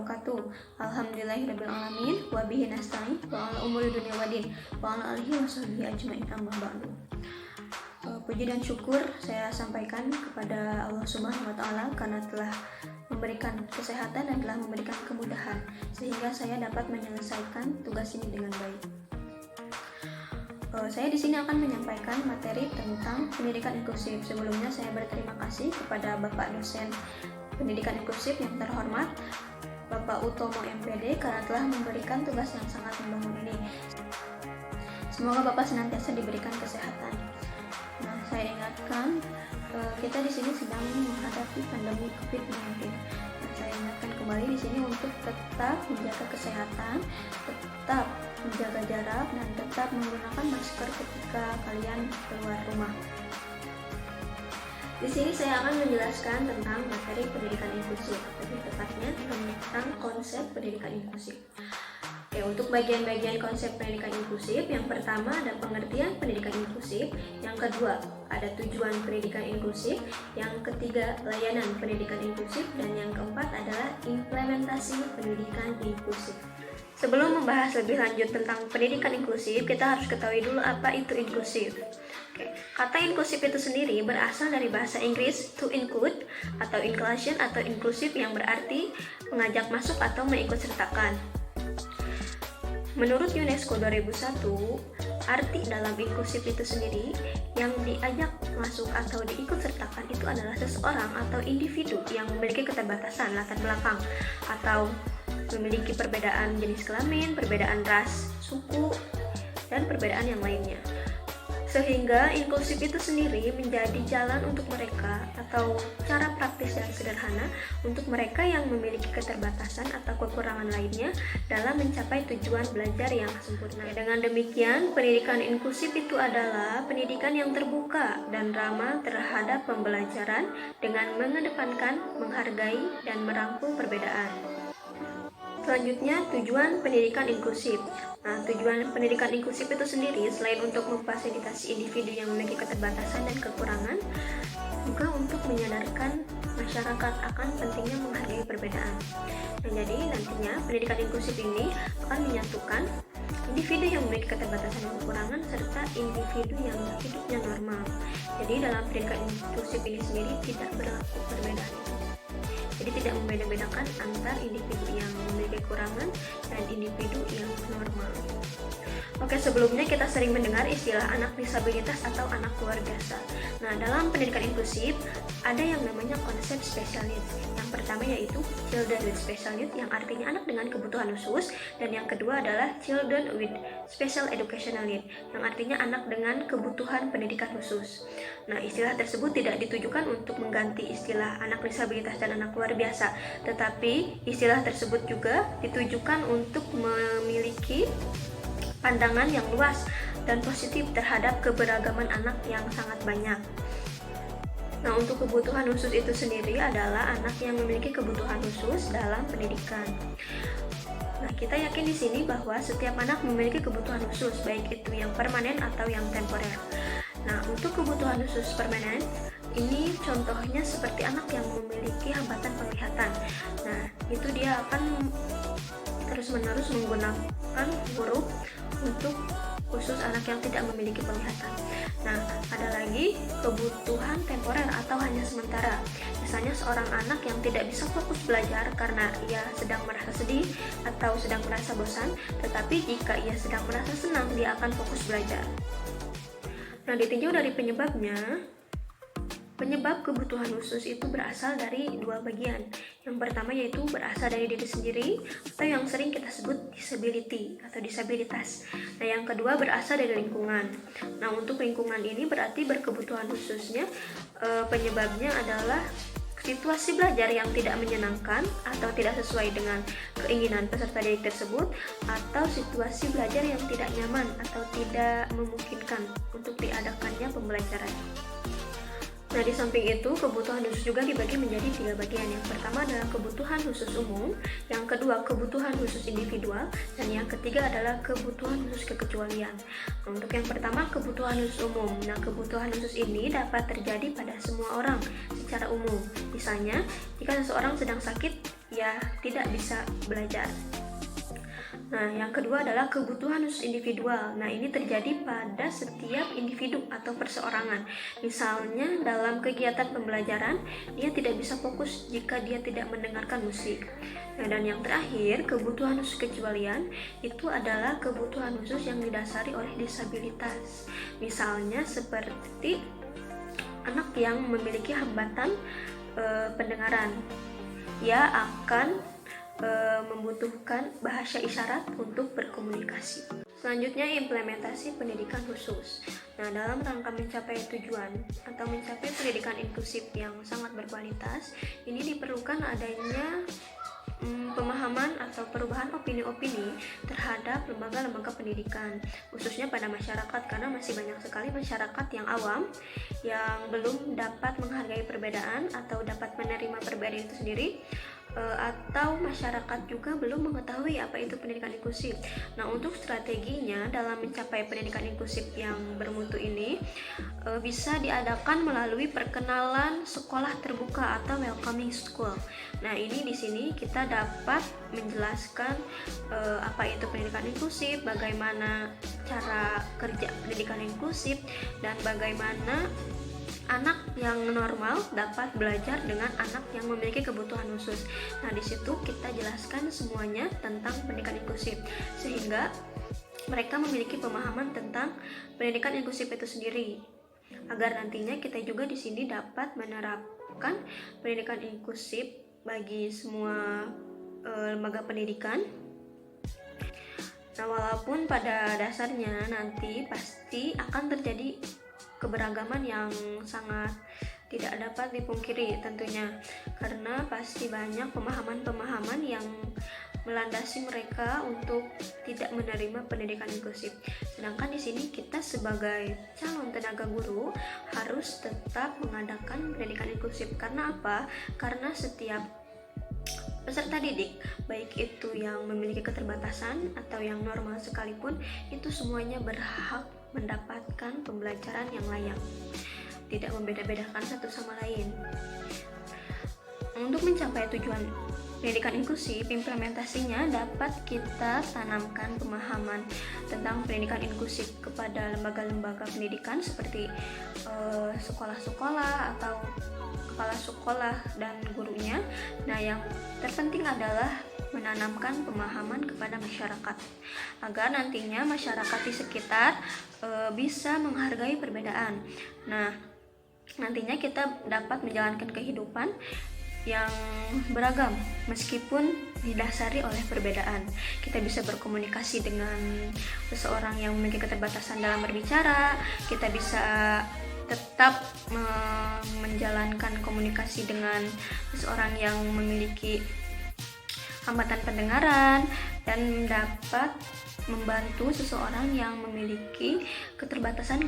wabarakatuh. Alhamdulillahirrabbilalamin. Wabihi nasta'in. Wa ala umuri dunia wadin. Wa ala alihi wa sahbihi ajma'in amma ba'du. Puji dan syukur saya sampaikan kepada Allah Subhanahu wa Ta'ala karena telah memberikan kesehatan dan telah memberikan kemudahan sehingga saya dapat menyelesaikan tugas ini dengan baik. Saya di sini akan menyampaikan materi tentang pendidikan inklusif. Sebelumnya saya berterima kasih kepada Bapak dosen pendidikan inklusif yang terhormat Bapak Utomo MPD karena telah memberikan tugas yang sangat membangun ini. Semoga Bapak senantiasa diberikan kesehatan. Nah, saya ingatkan kita di sini sedang menghadapi pandemi COVID-19. Nah, saya ingatkan kembali di sini untuk tetap menjaga kesehatan, tetap menjaga jarak, dan tetap menggunakan masker ketika kalian keluar rumah. Di sini saya akan menjelaskan tentang materi pendidikan inklusif, lebih tepatnya tentang konsep pendidikan inklusif. Oke, untuk bagian-bagian konsep pendidikan inklusif, yang pertama ada pengertian pendidikan inklusif, yang kedua ada tujuan pendidikan inklusif, yang ketiga layanan pendidikan inklusif, dan yang keempat adalah implementasi pendidikan inklusif. Sebelum membahas lebih lanjut tentang pendidikan inklusif, kita harus ketahui dulu apa itu inklusif. Oke, kata inklusif itu sendiri berasal dari bahasa Inggris to include atau inclusion atau inklusif yang berarti mengajak masuk atau mengikutsertakan. Menurut UNESCO 2001, arti dalam inklusif itu sendiri yang diajak masuk atau diikutsertakan itu adalah seseorang atau individu yang memiliki keterbatasan latar belakang atau memiliki perbedaan jenis kelamin, perbedaan ras, suku, dan perbedaan yang lainnya. Sehingga inklusif itu sendiri menjadi jalan untuk mereka atau cara praktis dan sederhana untuk mereka yang memiliki keterbatasan atau kekurangan lainnya dalam mencapai tujuan belajar yang sempurna. Dengan demikian, pendidikan inklusif itu adalah pendidikan yang terbuka dan ramah terhadap pembelajaran dengan mengedepankan, menghargai, dan merangkul perbedaan. Selanjutnya, tujuan pendidikan inklusif. Nah, tujuan pendidikan inklusif itu sendiri selain untuk memfasilitasi individu yang memiliki keterbatasan dan kekurangan, juga untuk menyadarkan masyarakat akan pentingnya menghargai perbedaan. Nah, jadi nantinya pendidikan inklusif ini akan menyatukan individu yang memiliki keterbatasan dan kekurangan serta individu yang hidupnya normal. Jadi dalam pendidikan inklusif ini sendiri tidak berlaku perbedaan. Jadi tidak membeda-bedakan antar individu yang memiliki kekurangan dan individu yang normal. Oke, sebelumnya kita sering mendengar istilah anak disabilitas atau anak luar biasa. Nah, dalam pendidikan inklusif ada yang namanya konsep special needs. Yang pertama yaitu children with special needs yang artinya anak dengan kebutuhan khusus, dan yang kedua adalah children with special educational need yang artinya anak dengan kebutuhan pendidikan khusus. Nah, istilah tersebut tidak ditujukan untuk mengganti istilah anak disabilitas dan anak luar biasa, tetapi istilah tersebut juga ditujukan untuk memiliki pandangan yang luas dan positif terhadap keberagaman anak yang sangat banyak. Nah, untuk kebutuhan khusus itu sendiri adalah anak yang memiliki kebutuhan khusus dalam pendidikan. Nah, kita yakin di sini bahwa setiap anak memiliki kebutuhan khusus, baik itu yang permanen atau yang temporer. Nah, untuk kebutuhan khusus permanen, ini contohnya seperti anak yang memiliki hambatan penglihatan. Nah, itu dia akan terus-menerus menggunakan huruf untuk khusus anak yang tidak memiliki penglihatan. Nah, ada lagi kebutuhan temporer atau hanya sementara. Misalnya seorang anak yang tidak bisa fokus belajar karena ia sedang merasa sedih atau sedang merasa bosan, tetapi jika ia sedang merasa senang, dia akan fokus belajar. Nah, ditinjau dari penyebabnya, penyebab kebutuhan khusus itu berasal dari dua bagian. Yang pertama yaitu berasal dari diri sendiri atau yang sering kita sebut disability atau disabilitas. Nah, yang kedua berasal dari lingkungan. Nah, untuk lingkungan ini berarti berkebutuhan khususnya penyebabnya adalah situasi belajar yang tidak menyenangkan atau tidak sesuai dengan keinginan peserta didik tersebut, atau situasi belajar yang tidak nyaman atau tidak memungkinkan untuk diadakannya pembelajaran. Nah, di samping itu, kebutuhan khusus juga dibagi menjadi 3 bagian. Yang pertama adalah kebutuhan khusus umum, yang kedua kebutuhan khusus individual, dan yang ketiga adalah kebutuhan khusus kekecualian. Nah, untuk yang pertama, kebutuhan khusus umum. Nah, kebutuhan khusus ini dapat terjadi pada semua orang secara umum. Misalnya, jika seseorang sedang sakit, ia tidak bisa belajar. Nah, yang kedua adalah kebutuhan khusus individual. Nah, ini terjadi pada setiap individu atau perseorangan. Misalnya, dalam kegiatan pembelajaran, dia tidak bisa fokus jika dia tidak mendengarkan musik. Nah, dan yang terakhir, kebutuhan khusus kekecualian itu adalah kebutuhan khusus yang didasari oleh disabilitas. Misalnya, seperti anak yang memiliki hambatan pendengaran. Ia akan membutuhkan bahasa isyarat untuk berkomunikasi. Selanjutnya, implementasi pendidikan khusus. Nah, dalam rangka mencapai tujuan atau mencapai pendidikan inklusif yang sangat berkualitas, ini diperlukan adanya pemahaman atau perubahan opini-opini terhadap lembaga-lembaga pendidikan, khususnya pada masyarakat, karena masih banyak sekali masyarakat yang awam yang belum dapat menghargai perbedaan atau dapat menerima perbedaan itu sendiri, atau masyarakat juga belum mengetahui apa itu pendidikan inklusif. Nah, untuk strateginya dalam mencapai pendidikan inklusif yang bermutu ini bisa diadakan melalui perkenalan sekolah terbuka atau welcoming school. Nah, ini di sini kita dapat menjelaskan apa itu pendidikan inklusif, bagaimana cara kerja pendidikan inklusif, dan bagaimana anak yang normal dapat belajar dengan anak yang memiliki kebutuhan khusus. Nah, di situ kita jelaskan semuanya tentang pendidikan inklusif sehingga mereka memiliki pemahaman tentang pendidikan inklusif itu sendiri. Agar nantinya kita juga di sini dapat menerapkan pendidikan inklusif bagi semua lembaga pendidikan. Nah, walaupun pada dasarnya nanti pasti akan terjadi keberagaman yang sangat tidak dapat dipungkiri tentunya, karena pasti banyak pemahaman-pemahaman yang melandasi mereka untuk tidak menerima pendidikan inklusif. Sedangkan di sini kita sebagai calon tenaga guru harus tetap mengadakan pendidikan inklusif. Karena apa? Karena setiap peserta didik, baik itu yang memiliki keterbatasan atau yang normal sekalipun, itu semuanya berhak mendapatkan pembelajaran yang layak, tidak membeda-bedakan satu sama lain. Untuk mencapai tujuan pendidikan inklusif, implementasinya dapat kita tanamkan pemahaman tentang pendidikan inklusif kepada lembaga-lembaga pendidikan seperti sekolah-sekolah atau kepala sekolah dan gurunya. Nah, yang terpenting adalah menanamkan pemahaman kepada masyarakat agar nantinya masyarakat di sekitar bisa menghargai perbedaan. Nah, nantinya kita dapat menjalankan kehidupan yang beragam meskipun didasari oleh perbedaan. Kita bisa berkomunikasi dengan seseorang yang memiliki keterbatasan dalam berbicara, kita bisa tetap menjalankan komunikasi dengan seseorang yang memiliki hambatan pendengaran, dan dapat membantu seseorang yang memiliki keterbatasan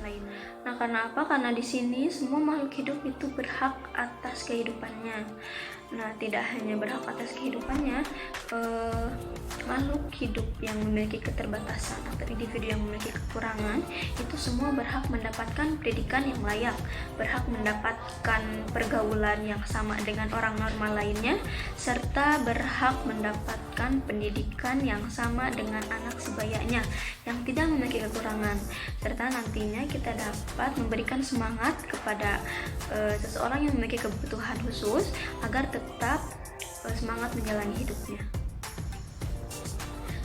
lainnya. Nah, karena apa? Karena di sini semua makhluk hidup itu berhak atas kehidupannya. Nah, tidak hanya berhak atas kehidupannya, makhluk hidup yang memiliki keterbatasan atau individu yang memiliki kekurangan itu semua berhak mendapatkan pendidikan yang layak, berhak mendapatkan pergaulan yang sama dengan orang normal lainnya, serta berhak mendapatkan pendidikan yang sama dengan anak sebayanya yang tidak memiliki kekurangan. Serta nantinya kita dapat memberikan semangat kepada seseorang yang memiliki kebutuhan khusus agar tetap semangat menjalani hidupnya.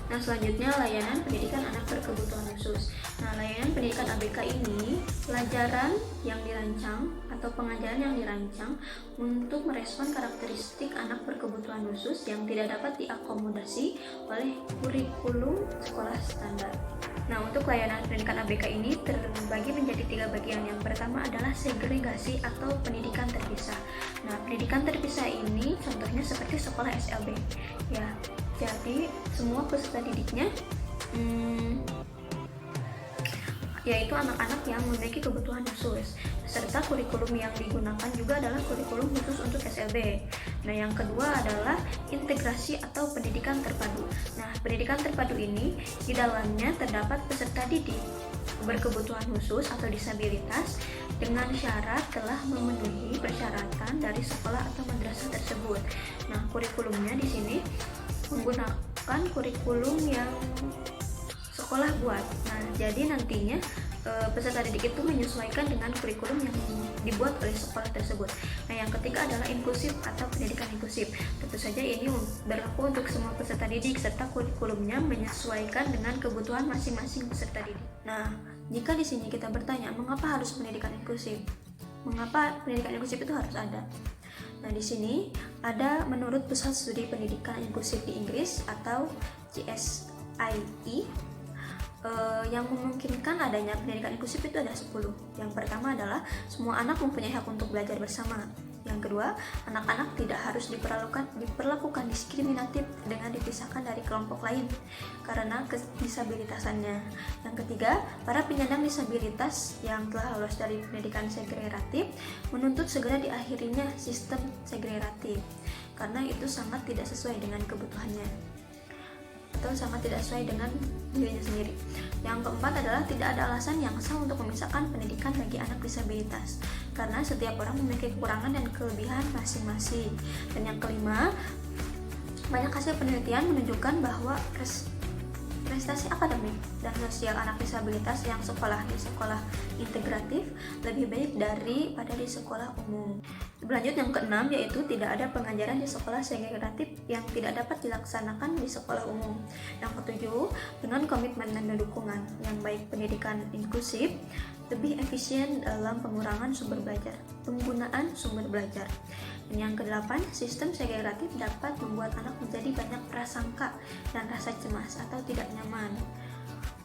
Nah, selanjutnya layanan pendidikan anak berkebutuhan khusus. Nah, layanan pendidikan ABK ini pelajaran yang dirancang atau pengajaran yang dirancang untuk merespon karakteristik anak berkebutuhan khusus yang tidak dapat diakomodasi oleh kurikulum sekolah standar. Nah, untuk layanan pendidikan ABK ini terbagi menjadi 3 bagian. Yang pertama adalah segregasi atau pendidikan terpisah. Nah, pendidikan terpisah ini contohnya seperti sekolah SLB. Ya, jadi semua peserta didiknya yaitu anak-anak yang memiliki kebutuhan khusus. Serta kurikulum yang digunakan juga adalah kurikulum khusus untuk SLB. Nah, yang kedua adalah integrasi atau pendidikan terpadu. Nah, pendidikan terpadu ini di dalamnya terdapat peserta didik berkebutuhan khusus atau disabilitas dengan syarat telah memenuhi persyaratan dari sekolah atau madrasah tersebut. Nah, kurikulumnya di sini menggunakan kurikulum yang sekolah buat. Nah, jadi nantinya peserta didik itu menyesuaikan dengan kurikulum yang dibuat oleh sekolah tersebut. Nah, yang ketiga adalah inklusif atau pendidikan inklusif. Tentu saja ini berlaku untuk semua peserta didik serta kurikulumnya menyesuaikan dengan kebutuhan masing-masing peserta didik. Nah, jika di sini kita bertanya, mengapa harus pendidikan inklusif? Mengapa pendidikan inklusif itu harus ada? Nah, di sini ada menurut Pusat Studi Pendidikan Inklusif di Inggris atau GSIE, yang memungkinkan adanya pendidikan inklusif itu ada 10. Yang pertama adalah semua anak mempunyai hak untuk belajar bersama. Yang kedua, anak-anak tidak harus diperlakukan diskriminatif dengan dipisahkan dari kelompok lain karena disabilitasannya. Yang ketiga, para penyandang disabilitas yang telah lolos dari pendidikan segregatif menuntut segera diakhirinya sistem segregatif karena itu sangat tidak sesuai dengan kebutuhannya atau sangat tidak sesuai dengan dirinya sendiri. Yang keempat adalah tidak ada alasan yang sah untuk memisahkan pendidikan bagi anak disabilitas karena setiap orang memiliki kekurangan dan kelebihan masing-masing. Dan yang kelima, banyak hasil penelitian menunjukkan bahwa prestasi akademik dan sosial anak disabilitas yang sekolah di sekolah integratif lebih baik daripada di sekolah umum. Berlanjut yang keenam, yaitu tidak ada pengajaran di sekolah segregatif yang tidak dapat dilaksanakan di sekolah umum. Yang ketujuh, dengan komitmen dan dukungan yang baik, pendidikan inklusif lebih efisien dalam penggunaan sumber belajar. Dan yang kedelapan, sistem segregatif dapat membuat anak menjadi banyak prasangka dan rasa cemas atau tidak nyaman.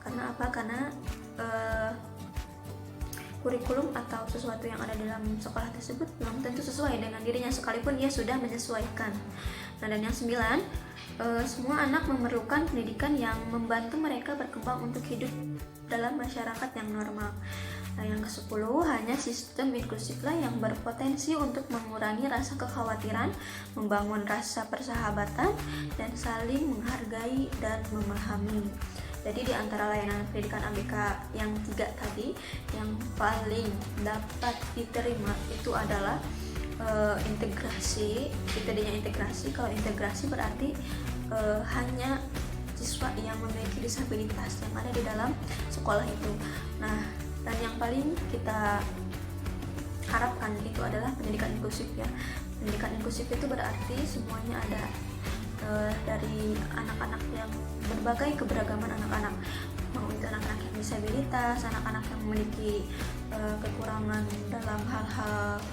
Karena apa? Karena kurikulum atau sesuatu yang ada dalam sekolah tersebut belum tentu sesuai dengan dirinya sekalipun ia sudah menyesuaikan. Nah, dan yang 9, semua anak memerlukan pendidikan yang membantu mereka berkembang untuk hidup dalam masyarakat yang normal. Nah, yang ke-10, hanya sistem inklusiflah yang berpotensi untuk mengurangi rasa kekhawatiran, membangun rasa persahabatan, dan saling menghargai dan memahami. Jadi di antara layanan pendidikan ABK yang 3 tadi, yang paling dapat diterima itu adalah integrasi. ITD-nya integrasi. Kalau integrasi berarti hanya siswa yang memiliki disabilitas yang ada di dalam sekolah itu. Nah, dan yang paling kita harapkan itu adalah pendidikan inklusif ya. Pendidikan inklusif itu berarti semuanya ada, dari anak-anak yang berbagai keberagaman anak-anak, mau itu anak-anak yang disabilitas, anak-anak yang memiliki kekurangan dalam hal-hal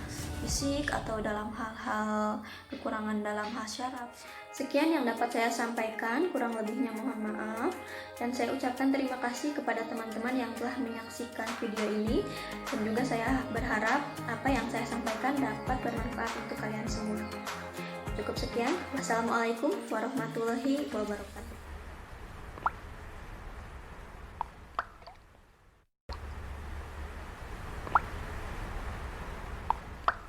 fisik atau dalam hal-hal kekurangan dalam hal syaraf. Sekian yang dapat saya sampaikan, kurang lebihnya mohon maaf, dan saya ucapkan terima kasih kepada teman-teman yang telah menyaksikan video ini, dan juga saya berharap apa yang saya sampaikan dapat bermanfaat untuk kalian semua. Cukup sekian. Wassalamualaikum warahmatullahi wabarakatuh.